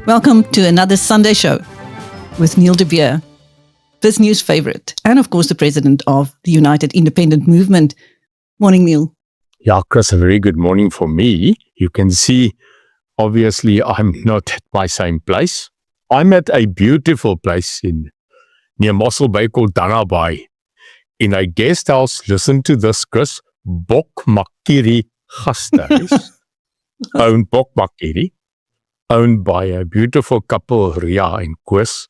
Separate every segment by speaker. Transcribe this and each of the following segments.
Speaker 1: Welcome to another Sunday show with Neil de Beer, this news favorite, and of course the president of the United Independent Movement. Morning, Neil.
Speaker 2: Yeah, Chris, a very good morning for me. You can see, obviously, I'm not at my same place. I'm at a beautiful place near Mossel Bay called Dana Bay, in a guest house. Listen to this, Chris. Bok Makiri Gasthuis, owned Bok Makiri, owned by a beautiful couple, Ria and Chris.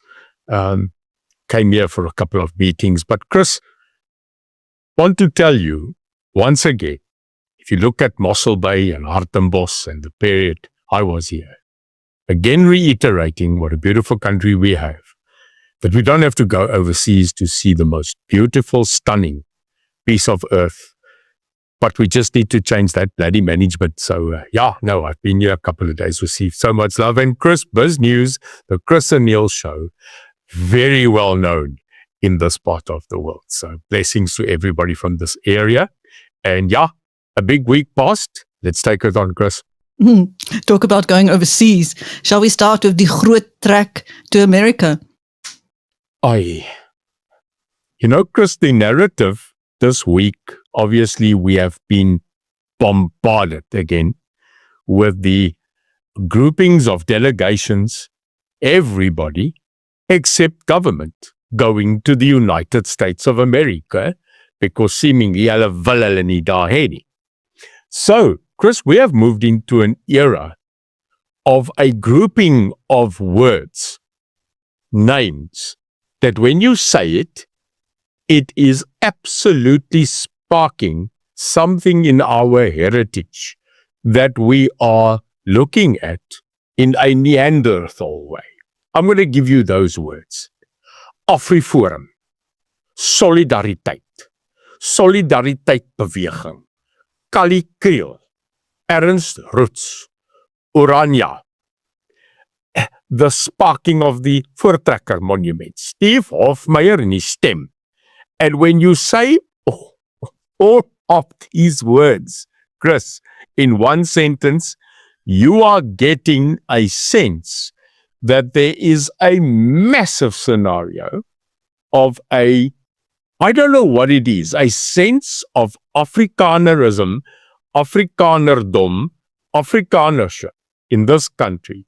Speaker 2: Came here for a couple of meetings. But Chris, want to tell you once again, if you look at Mossel Bay and Hartenbos and the period I was here, again reiterating what a beautiful country we have, that we don't have to go overseas to see the most beautiful, stunning piece of earth, but we just need to change that bloody management. So I've been here a couple of days, received so much love. And Chris, Biz News, the Chris and Neil show, very well known in this part of the world. So blessings to everybody from this area. And a big week passed. Let's take it on, Chris.
Speaker 1: Talk about going overseas. Shall we start with the groot trek to America?
Speaker 2: Chris, the narrative this week, obviously we have been bombarded again with the groupings of delegations, everybody except government, going to the United States of America because seemingly hulle wil hulle nie daar hê nie. So, Chris, we have moved into an era of a grouping of words, names, that when you say it, it is absolutely sparking something in our heritage that we are looking at in a Neanderthal way. I'm going to give you those words. Afriforum, solidariteit, Solidariteitbeweging, Kriel, Ernst Roots, Oranje, the sparking of the Voortrekker Monument, Steve Hofmeyer in his stem. And when you say all of these words, Chris, in one sentence, you are getting a sense that there is a massive scenario of I don't know what it is, a sense of Afrikanerism, Afrikanerdom, Afrikanership in this country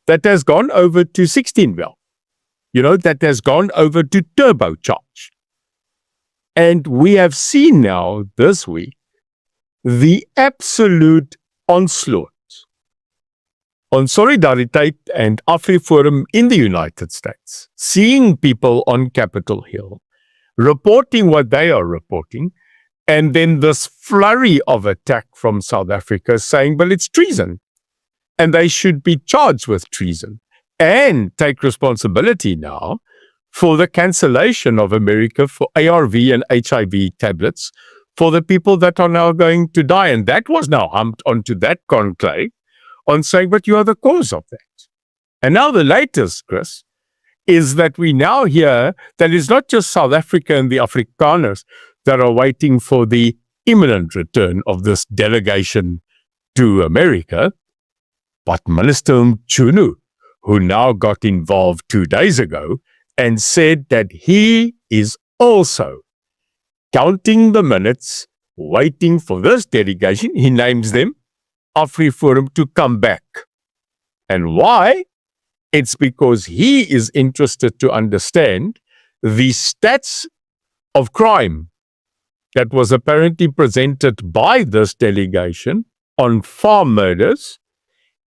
Speaker 2: that has gone over to 16 well, that has gone over to turbocharge. And we have seen now this week the absolute onslaught on Solidariteit and Afriforum in the United States, seeing people on Capitol Hill, reporting what they are reporting, and then this flurry of attack from South Africa saying, well, it's treason, and they should be charged with treason and take responsibility now for the cancellation of America for ARV and HIV tablets for the people that are now going to die. And that was now humped onto that conclave on saying, but you are the cause of that. And now the latest, Chris, is that we now hear that it's not just South Africa and the Afrikaners that are waiting for the imminent return of this delegation to America, but Minister Mchunu, who now got involved 2 days ago and said that he is also counting the minutes, waiting for this delegation, he names them, Afriforum, to come back. And why? It's because he is interested to understand the stats of crime that was apparently presented by this delegation on farm murders,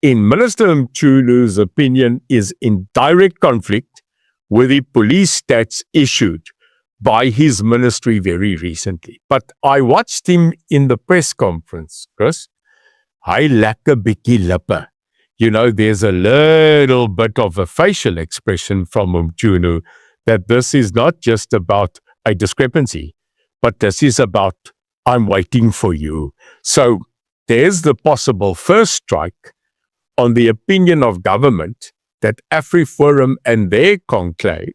Speaker 2: in Minister Mchunu's opinion, is in direct conflict with the police stats issued by his ministry very recently. But I watched him in the press conference, Chris. Hy lekker bietjie lippe. There's a little bit of a facial expression from Mchunu that this is not just about a discrepancy, but this is about, I'm waiting for you. So there's the possible first strike on the opinion of government that Afriforum and their conclave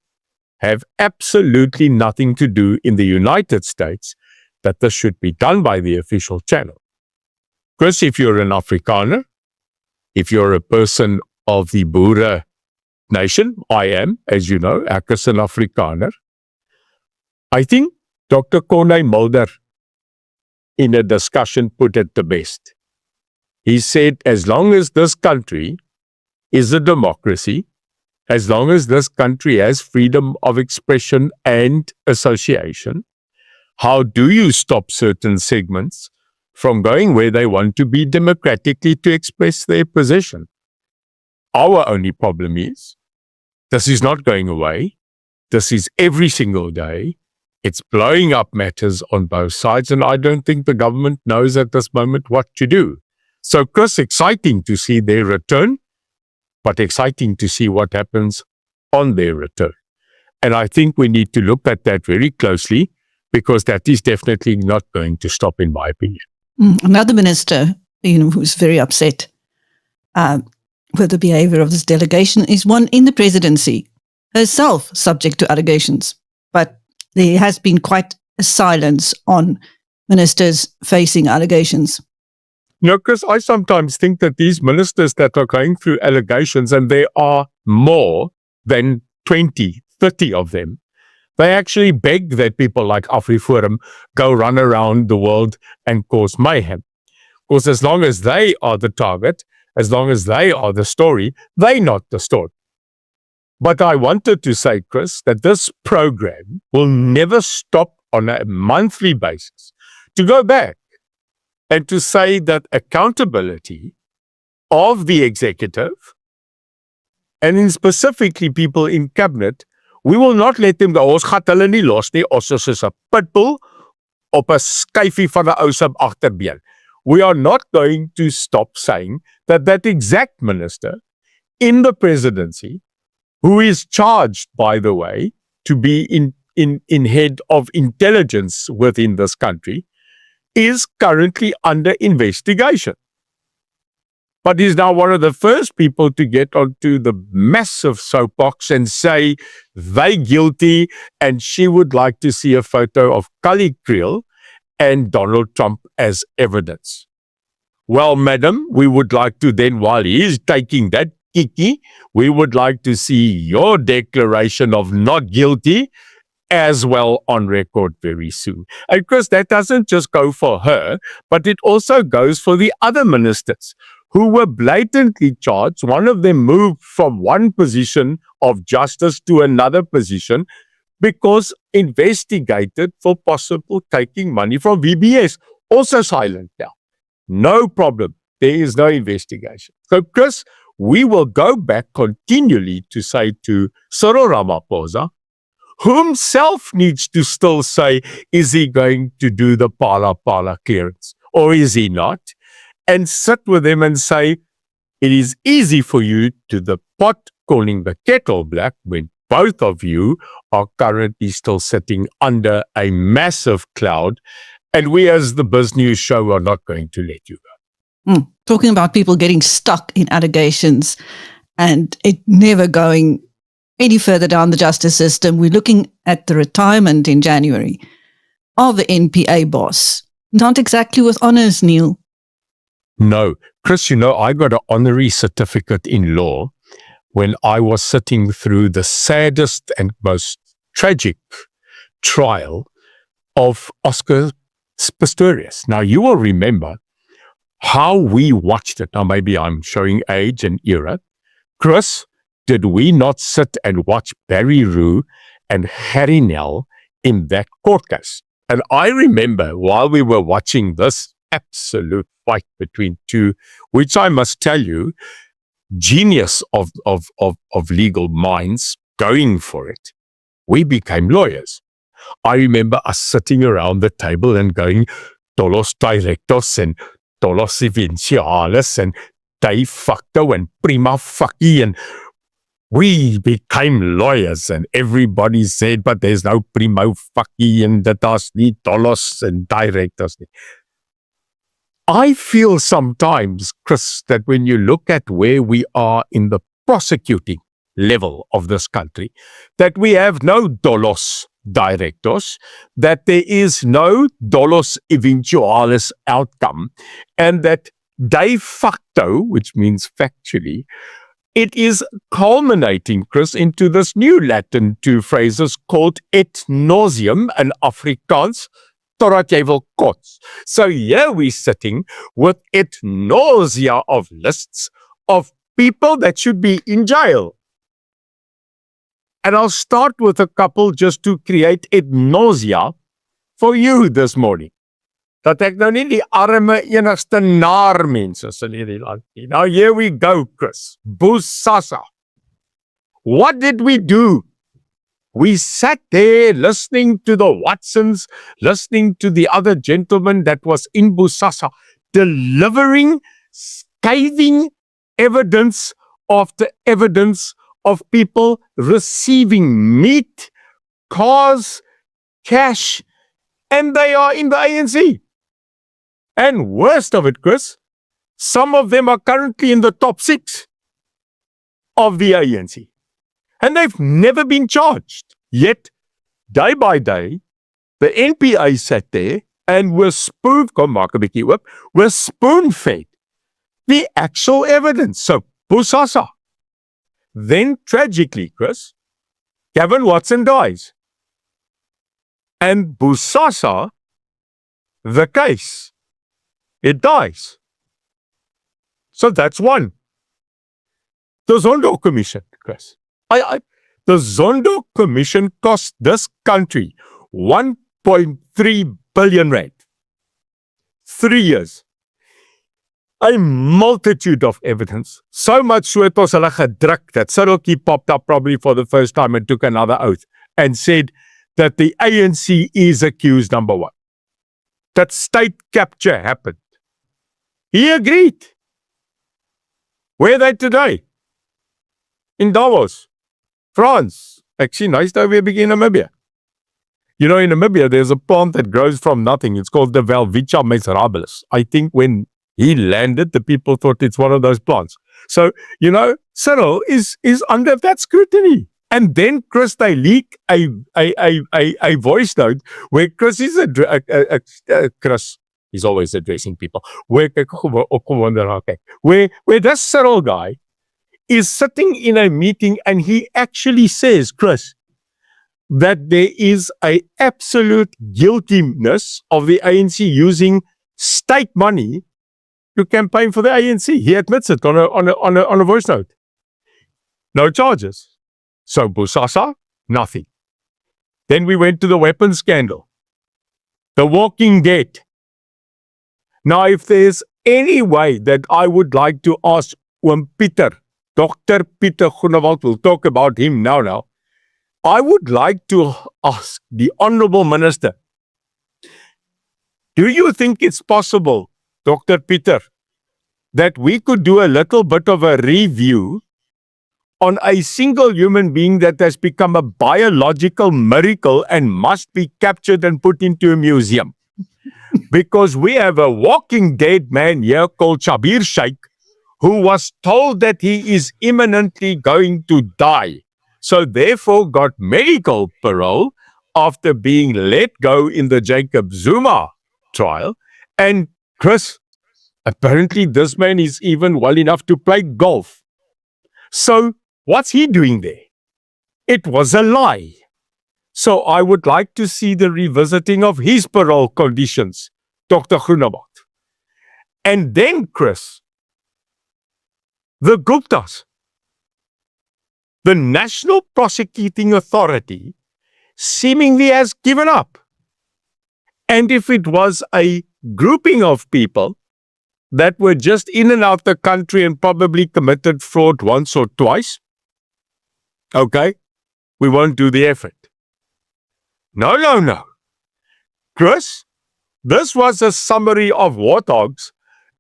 Speaker 2: have absolutely nothing to do in the United States, that this should be done by the official channel. Chris, if you're an Afrikaner, if you're a person of the Boere nation. I am, as you know, ek is 'n Afrikaner. I think Dr. Corne Mulder, in a discussion, put it the best. He said, as long as this country is a democracy, as long as this country has freedom of expression and association, how do you stop certain segments from going where they want to be democratically to express their position? Our only problem is, this is not going away. This is every single day. It's blowing up matters on both sides, and I don't think the government knows at this moment what to do. So, Chris, exciting to see their return, but exciting to see what happens on their return. And I think we need to look at that very closely, because that is definitely not going to stop, in my opinion.
Speaker 1: Another minister, who's very upset with the behavior of this delegation is one in the presidency, herself subject to allegations. But there has been quite a silence on ministers facing allegations.
Speaker 2: Chris, I sometimes think that these ministers that are going through allegations, and there are more than 20, 30 of them, they actually beg that people like AfriForum go run around the world and cause mayhem. Because as long as they are the target, as long as they are the story, they're not the story. But I wanted to say, Chris, that this program will never stop on a monthly basis to go back and to say that accountability of the executive, and in specifically people in cabinet, we will not let them go. Ons gaan hulle nie los nie. Ons is 'n pitbull op 'n skyfie van 'n ou se agterbeen. We are not going to stop saying that that exact minister in the presidency, who is charged, by the way, to be in head of intelligence within this country, is currently under investigation. But he's now one of the first people to get onto the massive soapbox and say they're guilty, and she would like to see a photo of Kriel and Donald Trump as evidence. Well, madam, we would like to then, while he is taking that kiki, we would like to see your declaration of not guilty as well on record very soon. And Chris, that doesn't just go for her, but it also goes for the other ministers who were blatantly charged. One of them moved from one position of justice to another position because investigated for possible taking money from VBS. Also silent now. No problem. There is no investigation. So, Chris, we will go back continually to say to Cyril Ramaphosa, who himself needs to still say, is he going to do the Pala clearance or is he not? And sit with him and say, it is easy for you to the pot calling the kettle black when both of you are currently still sitting under a massive cloud. And we as the Biz News show are not going to let you go.
Speaker 1: Talking about people getting stuck in allegations and it never going any further down the justice system, we're looking at the retirement in January of the NPA boss. Not exactly with honours, Neil.
Speaker 2: No. Chris, I got an honorary certificate in law when I was sitting through the saddest and most tragic trial of Oscar Pistorius. Now, you will remember how we watched it. Now, maybe I'm showing age and era. Chris, did we not sit and watch Barry Rue and Harry Nell in that court case? And I remember while we were watching this absolute fight between two, which I must tell you, genius of legal minds going for it, we became lawyers. I remember us sitting around the table and going, tolos directos and tolos evinciales and de facto and prima facie, and we became lawyers, and everybody said, but there's no prima facie and that daar's nie tolos and directos. I feel sometimes, Chris, that when you look at where we are in the prosecuting level of this country, that we have no dolos directos, that there is no dolos eventualis outcome, and that de facto, which means factually, it is culminating, Chris, into this new Latin two phrases called et nauseam in Afrikaans, totdat jy wil kots. So here we're sitting with et nausea of lists of people that should be in jail. And I'll start with a couple just to create et nausea for you this morning. Dat ek nou nie die arme enigste naar mense sal hierdie land nie. Now here we go, Chris. Bosasa. What did we do? We sat there listening to the Watsons, listening to the other gentleman that was in Bosasa, delivering scathing evidence after evidence of people receiving meat, cars, cash, and they are in the ANC. And worst of it, Chris, some of them are currently in the top 6 of the ANC. And they've never been charged. Yet, day by day, the NPA sat there and were spoon-fed the actual evidence. So, Bosasa. Then, tragically, Chris, Gavin Watson dies. And Bosasa, the case, it dies. So that's one. The Zondo Commission, Chris. The Zondo Commission cost this country 1.3 billion rand. 3 years. A multitude of evidence. So much so it was hulle gedruk that Cyril popped up probably for the first time and took another oath and said that the ANC is accused, number one. That state capture happened. He agreed. Where are they today? In Davos, France. Actually, nice to we begin in Namibia. You know, in Namibia, there's a plant that grows from nothing. It's called the Welwitschia miserabilis. I think when he landed, the people thought it's one of those plants. So, you know, Cyril is under that scrutiny. And then Chris, they leak a voice note where Chris is Chris, he's always addressing people. Where this Cyril guy is sitting in a meeting and he actually says, Chris, that there is a absolute guiltiness of the ANC using state money to campaign for the ANC. He admits it on a voice note. No charges. So Bosasa, nothing. Then we went to the weapons scandal. The Walking Dead. Now, if there's any way that I would like to ask Peter, Dr. Peter Groenewald, we'll talk about him now. I would like to ask the Honorable Minister, do you think it's possible, Dr. Peter, that we could do a little bit of a review on a single human being that has become a biological miracle and must be captured and put into a museum? Because we have a walking dead man here called Shaik, who was told that he is imminently going to die. So therefore got medical parole after being let go in the Jacob Zuma trial. And Chris, apparently this man is even well enough to play golf. So what's he doing there? It was a lie. So I would like to see the revisiting of his parole conditions, Dr. Groenewald. And then, Chris, the Guptas, the National Prosecuting Authority, seemingly has given up. And if it was a grouping of people that were just in and out the country and probably committed fraud once or twice, okay, we won't do the effort. No. Chris, this was a summary of warthogs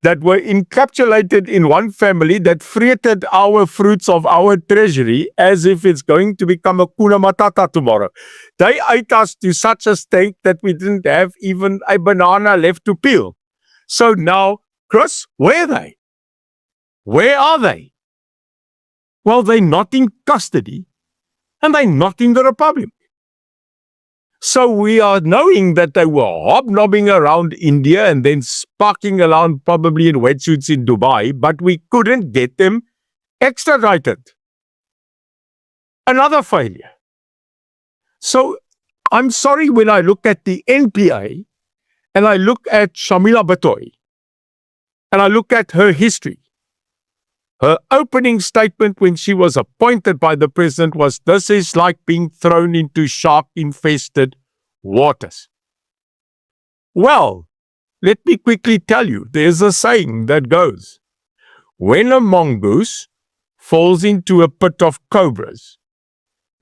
Speaker 2: that were encapsulated in one family that freighted our fruits of our treasury as if it's going to become a kuna matata tomorrow. They ate us to such a state that we didn't have even a banana left to peel. So now, Chris, where are they? Where are they? Well, they're not in custody and they're not in the Republic. So we are knowing that they were hobnobbing around India and then sparking around probably in wetsuits in Dubai, but we couldn't get them extradited. Another failure. So I'm sorry when I look at the NPA and I look at Shamila Batoy and I look at her history. Her opening statement when she was appointed by the president was, "This is like being thrown into shark-infested waters." Well, let me quickly tell you, there's a saying that goes, when a mongoose falls into a pit of cobras,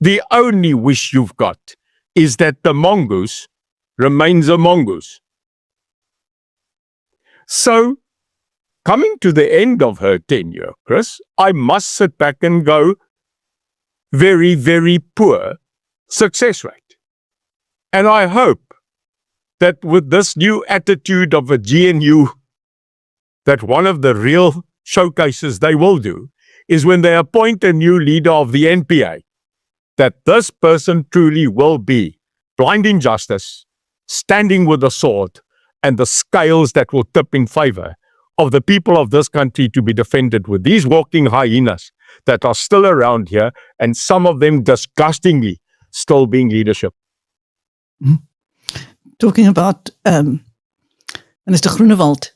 Speaker 2: the only wish you've got is that the mongoose remains a mongoose. So, coming to the end of her tenure, Chris, I must sit back and go, very, very poor success rate. And I hope that with this new attitude of a GNU, that one of the real showcases they will do is when they appoint a new leader of the NPA, that this person truly will be blind in justice, standing with a sword, and the scales that will tip in favor of the people of this country to be defended with these walking hyenas that are still around here, and some of them disgustingly still being leadership.
Speaker 1: Talking about Minister Groenewald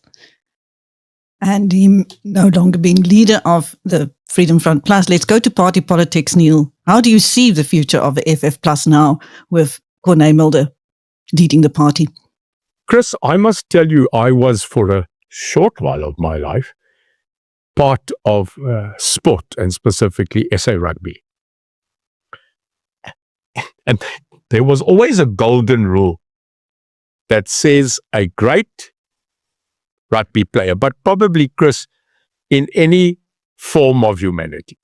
Speaker 1: and him no longer being leader of the Freedom Front Plus, let's go to party politics, Neil. How do you see the future of the FF Plus now with Corné Mulder leading the party?
Speaker 2: Chris, I must tell you, I was for a short while of my life part of sport, and specifically SA Rugby. And there was always a golden rule that says a great rugby player, but probably, Chris, in any form of humanity,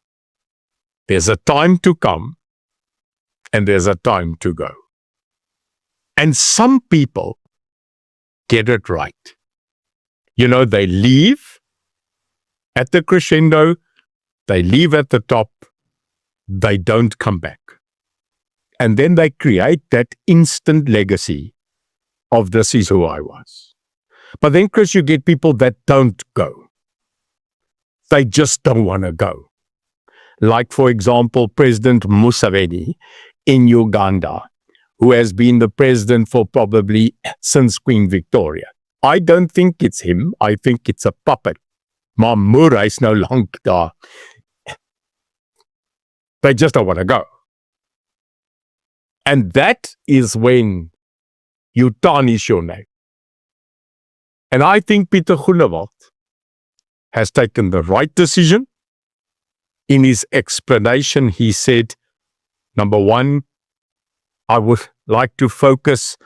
Speaker 2: there's a time to come and there's a time to go. And some people get it right. You know, they leave at the crescendo, they leave at the top, they don't come back. And then they create that instant legacy of "this is who I was." But then, Chris, you get people that don't go. They just don't want to go. Like, for example, President Museveni in Uganda, who has been the president for probably since Queen Victoria. I don't think it's him. I think it's a puppet. Mamura is no longer there. They just don't want to go. And that is when you tarnish your name. And I think Peter Groenewald has taken the right decision. In his explanation, he said, number one, I would like to focus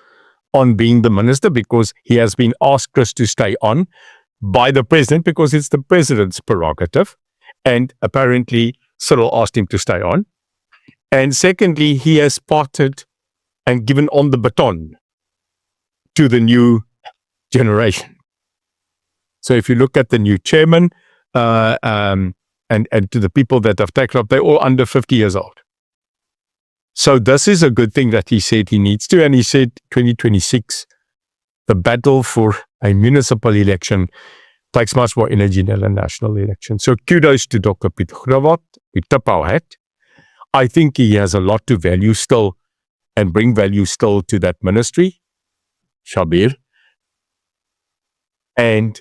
Speaker 2: on being the minister because he has been asked Chris to stay on by the president because it's the president's prerogative. And apparently Cyril asked him to stay on. And secondly, he has parted and given on the baton to the new generation. So if you look at the new chairman and to the people that have taken up, they're all under 50 years old. So this is a good thing that he said he needs to. And he said 2026, the battle for a municipal election takes much more energy than a national election. So kudos to Dr. Peter Groenewald. We tip our hat. I think he has a lot to value still and bring value still to that ministry, Shabir. And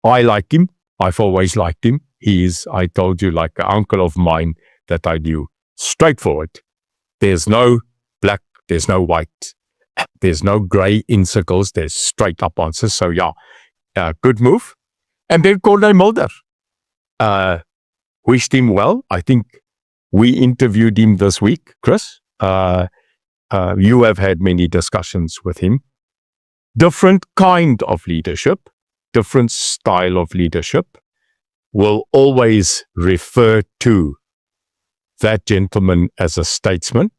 Speaker 2: I like him. I've always liked him. He is, I told you, like an uncle of mine that I knew. Straightforward. There's no black, there's no white, there's no grey in circles, there's straight up answers. So yeah, good move. And then Corné Mulder. Wished him well. I think we interviewed him this week, Chris. You have had many discussions with him. Different kind of leadership, different style of leadership will always refer to that gentleman as a statesman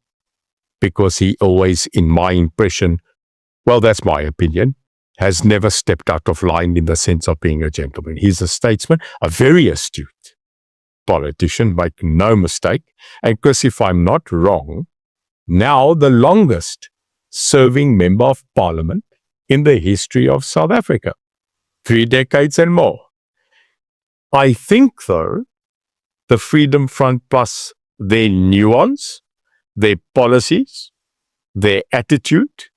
Speaker 2: because he always, in my impression, well, that's my opinion, has never stepped out of line in the sense of being a gentleman. He's a statesman, a very astute politician, make no mistake. And Chris, if I'm not wrong, now the longest serving member of parliament in the history of South Africa. 3 decades and more. I think, though, the Freedom Front Plus, their nuance, their policies, their attitude,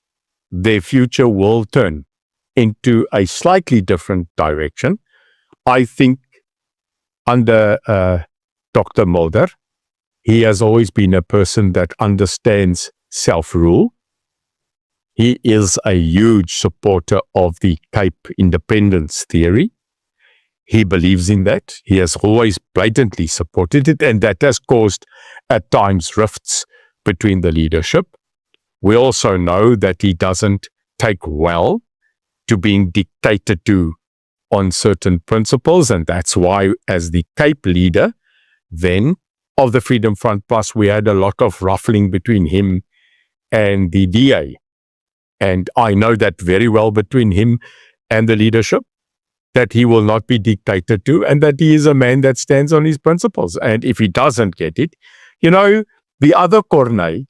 Speaker 2: their future will turn into a slightly different direction. I think under Dr. Mulder, he has always been a person that understands self-rule. He is a huge supporter of the Cape independence theory. He believes in that. He has always blatantly supported it, and that has caused, at times, rifts between the leadership. We also know that he doesn't take well to being dictated to on certain principles, and that's why, as the Cape leader, then, of the Freedom Front Plus, we had a lot of ruffling between him and the DA. And I know that very well between him and the leadership, that he will not be dictated to, and that he is a man that stands on his principles. And if he doesn't get it, the other Corneille,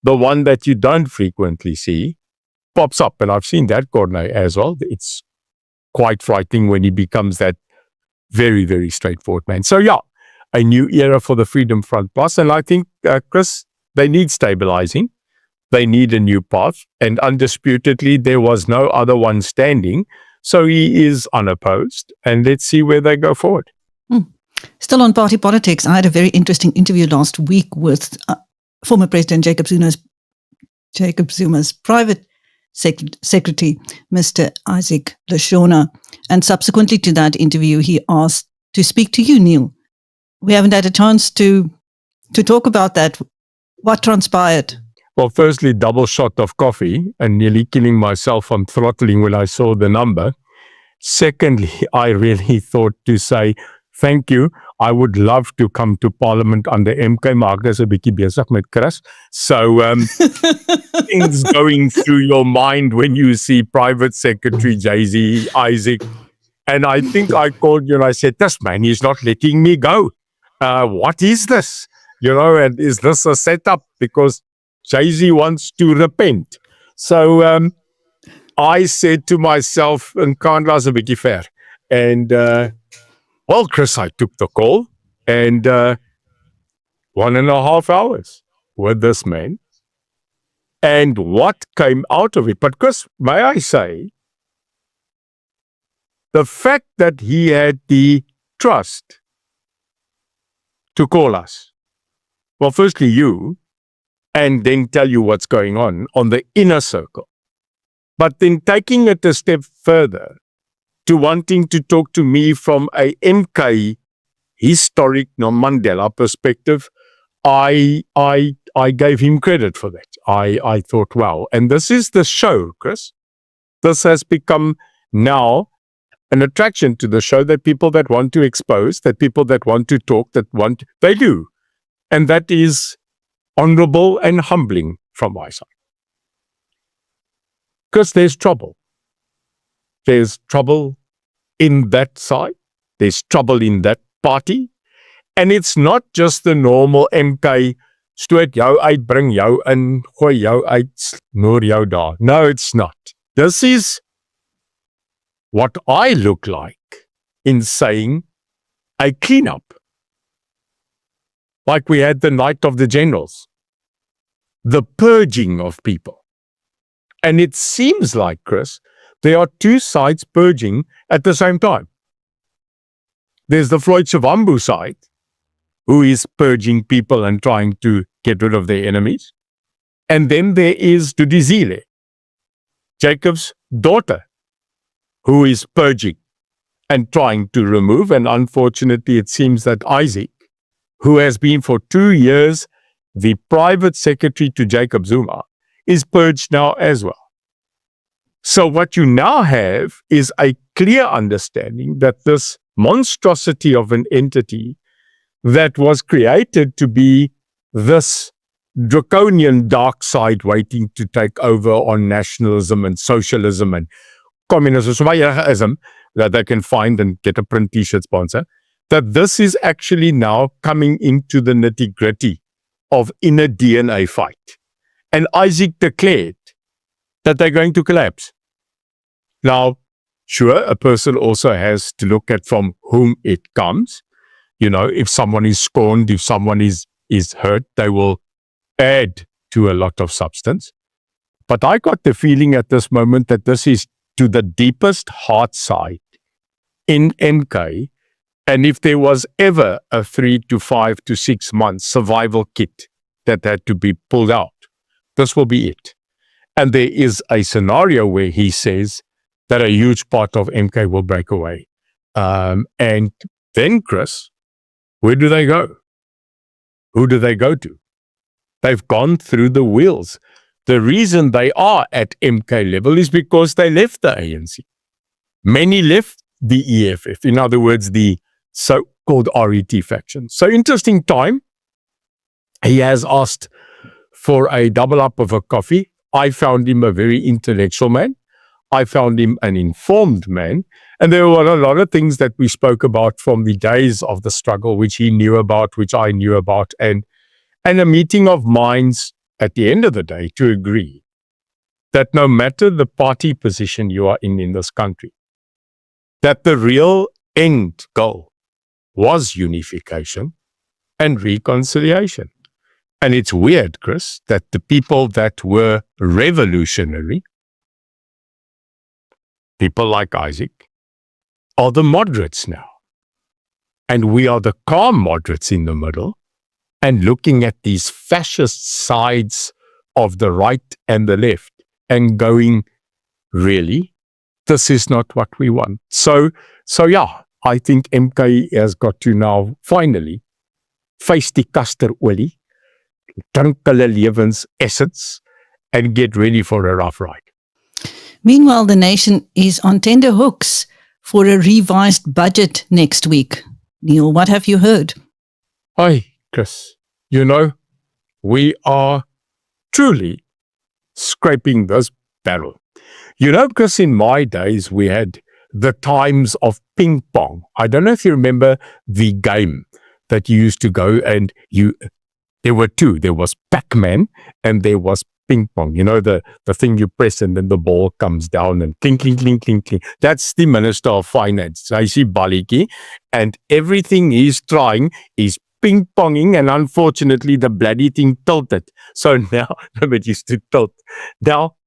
Speaker 2: the one that you don't frequently see, pops up. And I've seen that Corneille as well. It's quite frightening when he becomes that very, very straightforward man. So yeah, a new era for the Freedom Front Plus. And I think, Chris, they need stabilizing. They need a new path. And undisputedly, there was no other one standing. So he is unopposed. And let's see where they go forward.
Speaker 1: Still on party politics, I had a very interesting interview last week with former President Jacob Zuma's private secretary, Mr. Isaac Lashona. And subsequently to that interview, he asked to speak to you, Neil. We haven't had a chance to talk about that. What transpired?
Speaker 2: Well, firstly, double shot of coffee and nearly killing myself from throttling when I saw the number. Secondly, I really thought to say, thank you. I would love to come to Parliament under MK, maar ek is 'n bietjie besig met Chris. So things going through your mind when you see Private Secretary Jay-Z, Isaac. And I think I called you and I said, this man is not letting me go. What is this? And is this a setup? Because Jay-Z wants to repent. So I said to myself, Nkandla's a bietjie ver. And well, Chris, I took the call and 1.5 hours with this man. And what came out of it? But Chris, may I say, the fact that he had the trust to call us, well, firstly you, and then tell you what's going on the inner circle. But then taking it a step further to wanting to talk to me from a MK historic Mandela perspective, I gave him credit for that. I thought, wow. And this is the show, Chris. This has become now an attraction to the show, that people that want to expose, that people that want to talk, they do. And that is honorable and humbling from my side. Because there's trouble. There's trouble in that side. There's trouble in that party. And it's not just the normal MK, stoot jou uit, bring jou in, gooi jou uit, snoer jou daar. No, it's not. This is what I look like in saying a cleanup. Like we had the night of the generals. The purging of people. And it seems like, Chris, there are two sides purging at the same time. There's the Floyd Shivambu side, who is purging people and trying to get rid of their enemies. And then there is Dudizile, Jacob's daughter, who is purging and trying to remove. And unfortunately, it seems that Isaac, who has been for 2 years the private secretary to Jacob Zuma, is purged now as well. So what you now have is a clear understanding that this monstrosity of an entity that was created to be this draconian dark side waiting to take over on nationalism and socialism and communism, that they can find and get a print t-shirt sponsor, that this is actually now coming into the nitty-gritty of inner DNA fight. And Isaac declared that they're going to collapse. Now, sure, a person also has to look at from whom it comes. if someone is scorned, if someone is hurt, they will add to a lot of substance. But I got the feeling at this moment that this is to the deepest heart side in MK. And if there was ever a 3 to 5 to 6 months survival kit that had to be pulled out, this will be it. And there is a scenario where he says that a huge part of MK will break away. And then, Chris, where do they go? Who do they go to? They've gone through the wheels. The reason they are at MK level is because they left the ANC. Many left the EFF, in other words, the so-called RET faction. So interesting time. He has asked for a double up of a coffee. I found him a very intellectual man. I found him an informed man. And there were a lot of things that we spoke about from the days of the struggle, which he knew about, which I knew about, and a meeting of minds at the end of the day to agree that no matter the party position you are in this country, that the real end goal was unification and reconciliation. And it's weird, Chris, that the people that were revolutionary, people like Isaac, are the moderates now. And we are the calm moderates in the middle and looking at these fascist sides of the right and the left and going, really? This is not what we want. So yeah, I think MK has got to now finally face die kasterolie, drink hulle lewens essence and get ready for a rough ride.
Speaker 1: Meanwhile, the nation is on tender hooks for a revised budget next week. Neil, what have you heard?
Speaker 2: Hi, Chris. We are truly scraping this barrel. Because in my days, we had the times of ping pong. I don't know if you remember the game that you used to go and there were two. There was Pac-Man and there was ping pong. The thing you press and then the ball comes down and clink, clink, clink, clink, clink. That's the Minister of Finance. I see Baliki, and everything he's trying is ping-ponging, and unfortunately the bloody thing tilted. So now, it used to tilt. Now,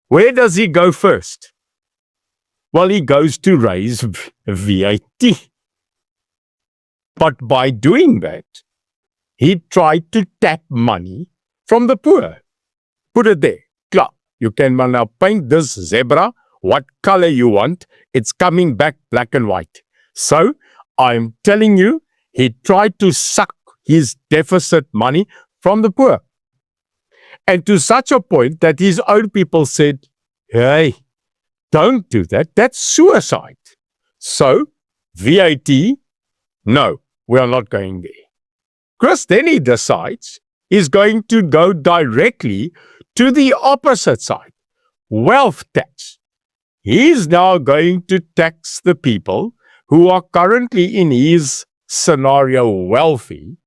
Speaker 2: where does he go first? Well, he goes to raise VAT. But by doing that, he tried to tap money from the poor. Put it there. Klar, you can now paint this zebra what color you want. It's coming back black and white. So, I'm telling you, he tried to suck his deficit money from the poor. And to such a point that his own people said, hey, don't do that. That's suicide. So, VAT, no, we are not going there. Chris, then he decides he's going to go directly to the opposite side, wealth tax. He's now going to tax the people who are currently in his scenario wealthy,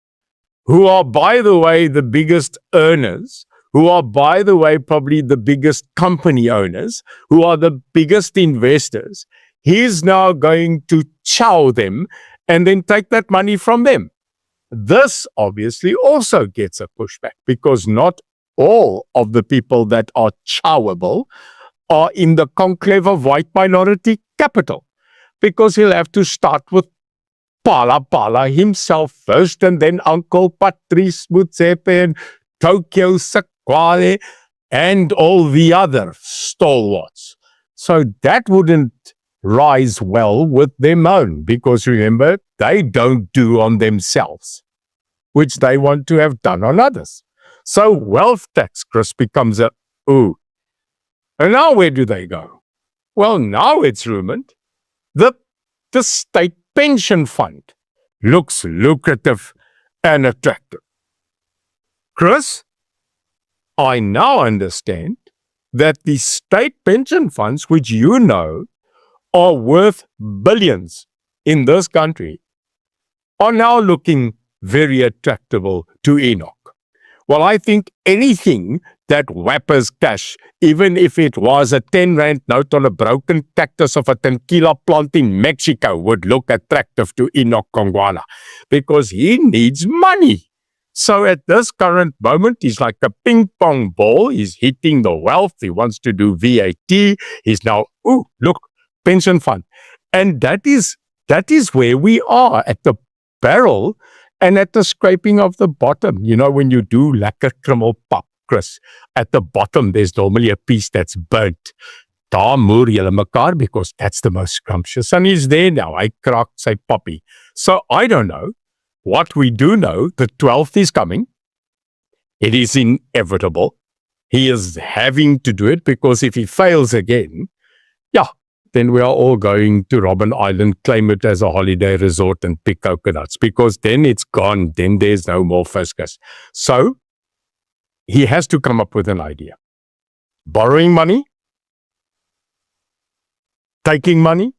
Speaker 2: who are, by the way, the biggest earners, who are, by the way, probably the biggest company owners, who are the biggest investors. He's now going to chow them and then take that money from them. This obviously also gets a pushback because not all of the people that are chowable are in the conclave of white minority capital, because he'll have to start with Pala himself first, and then Uncle Patrice Motsepe and Tokyo Sequale and all the other stalwarts. So that wouldn't rise well with them own, because remember, they don't do on themselves, which they want to have done on others. So wealth tax, Chris, becomes a ooh. And now where do they go? Well, now it's rumored the state pension fund looks lucrative and attractive. Chris, I now understand that the state pension funds, which are worth billions in this country, are now looking very attractable to Enoch. Well, I think anything that whappers cash, even if it was a 10 rand note on a broken cactus of a tequila plant in Mexico, would look attractive to Enoch Kongwana because he needs money. So at this current moment, he's like a ping pong ball. He's hitting the wealth. He wants to do VAT. He's now, look, pension fund. And that is where we are, at the barrel and at the scraping of the bottom. You know, when you do lekker krummel pap, Chris, at the bottom, there's normally a piece that's burnt. Daar moer julle mekaar because that's the most scrumptious. And he's there now. I cracked say puppy. So I don't know. What we do know, the 12th is coming. It is inevitable. He is having to do it because if he fails again, then we are all going to Robben Island, claim it as a holiday resort and pick coconuts because then it's gone. Then there's no more fiscus. So he has to come up with an idea. Borrowing money, taking money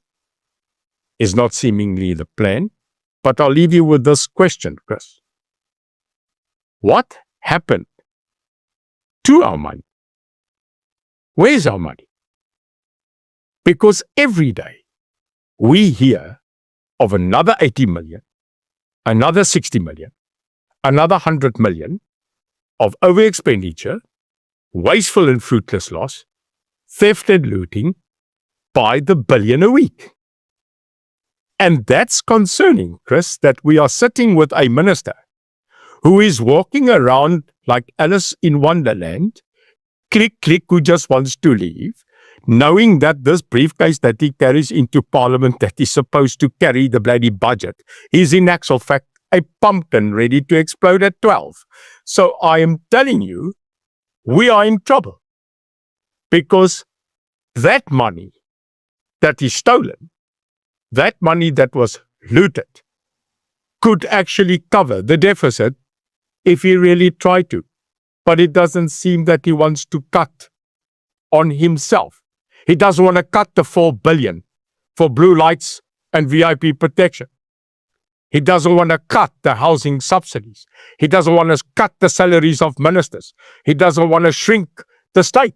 Speaker 2: is not seemingly the plan. But I'll leave you with this question, Chris. What happened to our money? Where's our money? Because every day we hear of another 80 million, another 60 million, another 100 million of over-expenditure, wasteful and fruitless loss, theft and looting by the billion a week. And that's concerning, Chris, that we are sitting with a minister who is walking around like Alice in Wonderland, click, who just wants to leave, knowing that this briefcase that he carries into Parliament that is supposed to carry the bloody budget is in actual fact a pumpkin ready to explode at 12. So I am telling you, we are in trouble because that money that is stolen, that money that was looted, could actually cover the deficit if he really tried to. But it doesn't seem that he wants to cut on himself. He doesn't want to cut the 4 billion for blue lights and VIP protection. He doesn't want to cut the housing subsidies. He doesn't want to cut the salaries of ministers. He doesn't want to shrink the state.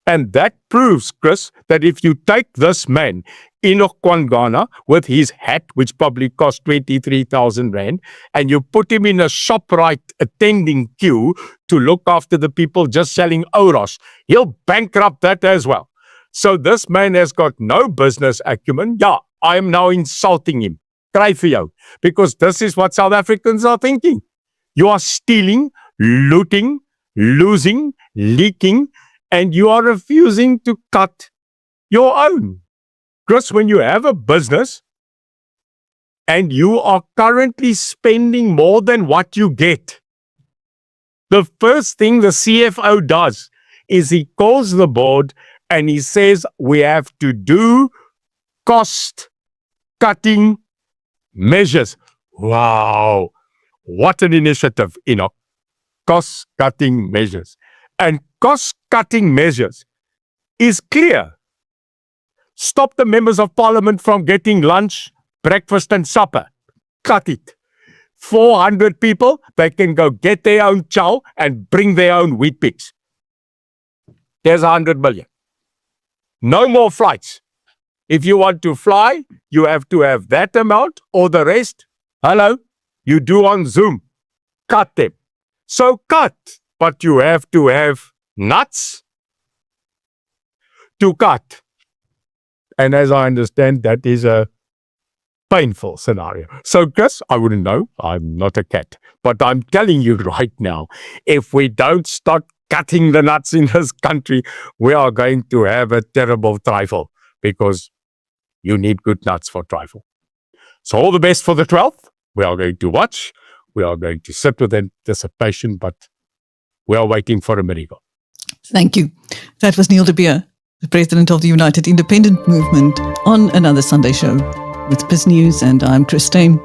Speaker 2: And that proves, Chris, that if you take this man, Enoch Kongwana, with his hat, which probably cost 23,000 rand, and you put him in a ShopRite attending queue to look after the people just selling Oros, he'll bankrupt that as well. So this man has got no business acumen. Yeah, I am now insulting him. Cry for you. Because this is what South Africans are thinking. You are stealing, looting, losing, leaking, and you are refusing to cut your own. Chris, when you have a business and you are currently spending more than what you get, the first thing the CFO does is he calls the board and he says, we have to do cost-cutting measures. Wow, what an initiative, Enoch. Cost-cutting measures. And cost-cutting measures is clear. Stop the members of parliament from getting lunch, breakfast and supper. Cut it. 400 people, they can go get their own chow and bring their own wheat picks. There's 100 million. No more flights. If you want to fly, you have to have that amount or the rest. Hello? You do on Zoom. Cut them. So cut. But you have to have nuts to cut. And as I understand, that is a painful scenario. So, Chris, I wouldn't know. I'm not a cat. But I'm telling you right now, if we don't start cutting the nuts in this country, we are going to have a terrible trifle because you need good nuts for trifle. So all the best for the 12th. We are going to watch. We are going to sit with anticipation, but we are waiting for a miracle.
Speaker 1: Thank you. That was Neil de Beer, the president of the United Independent Movement, on another Sunday show with Biz News, and I'm Christine.